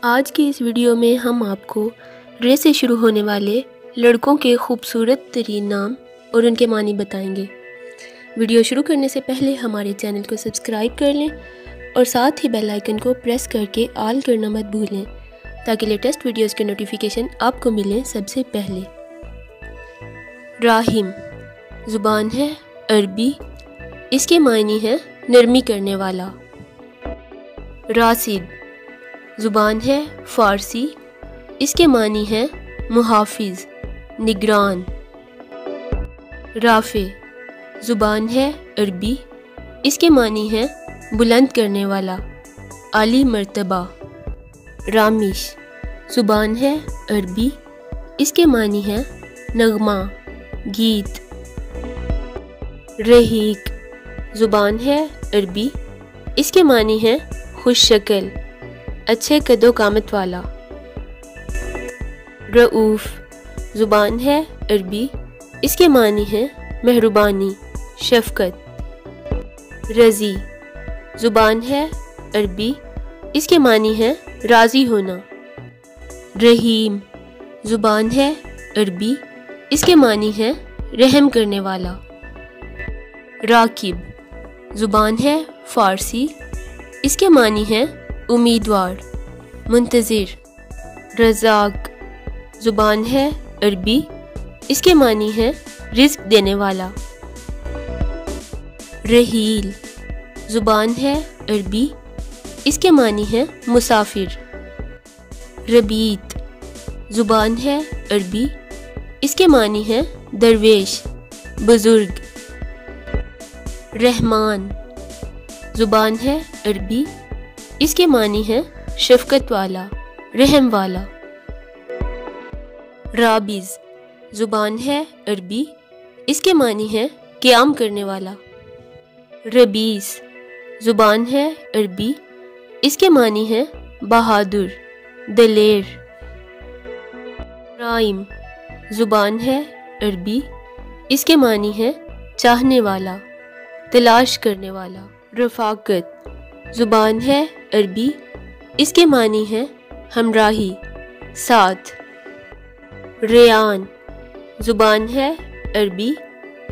आज की इस वीडियो में हम आपको रे से शुरू होने वाले लड़कों के खूबसूरत तरीन नाम और उनके मानी बताएंगे। वीडियो शुरू करने से पहले हमारे चैनल को सब्सक्राइब कर लें और साथ ही बेल आइकन को प्रेस करके ऑल करना मत भूलें ताकि लेटेस्ट वीडियोस के नोटिफिकेशन आपको मिलें सबसे पहले। राहिम ज़ुबान है अरबी, इसके मायने हैं नरमी करने वाला। रासिद ज़ुबान है फ़ारसी, इसके मानी हैं मुहाफिज निगरान। राफ़े ज़ुबान है अरबी, इसके मानी हैं बुलंद करने वाला, आली मर्तबा। रामिश ज़ुबान है अरबी, इसके मानी हैं नगमा गीत। रहीक ज़ुबान है अरबी, इसके मानी हैं खुश शक्ल अच्छे कदो कामत वाला। रऊफ़ ज़ुबान है अरबी, इसके मानी हैं मेहरबानी शफ़क़त। रज़ी ज़ुबान है अरबी, इसके मानी हैं राज़ी होना। रहीम ज़ुबान है अरबी, इसके मानी हैं रहम करने वाला। राकिब ज़ुबान है फ़ारसी, इसके मानी हैं उम्मीदवार मुंतज़िर। रज़ाक ज़ुबान है अरबी, इसके मानी हैं रिज़्क़ देने वाला। रहील ज़ुबान है अरबी, इसके मानी हैं मुसाफिर। रबीत ज़ुबान है अरबी, इसके मानी हैं दरवेश बुज़ुर्ग। रहमान ज़ुबान है अरबी, इसके मानी हैं शफ़क़त वाला रहम वाला। राबिज़ ज़ुबान है अरबी, इसके मानी हैं क़याम करने वाला। रबीस ज़ुबान है अरबी, इसके मानी हैं बहादुर दलेर। राइम ज़ुबान है अरबी, इसके मानी हैं चाहने वाला तलाश करने वाला। रफ़ाक़त ज़ुबान है अरबी, इसके मानी हैं हमराही साथ। रेयान ज़ुबान है अरबी,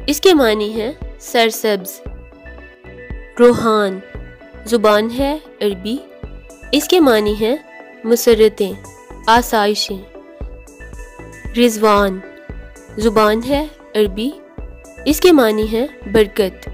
इसके मानी हैं सरसब्ज़। रूहान ज़ुबान है अरबी, इसके मानी हैं मुसर्रतें आसाइशें। रिज़वान ज़ुबान है अरबी, इसके मानी हैं बरकत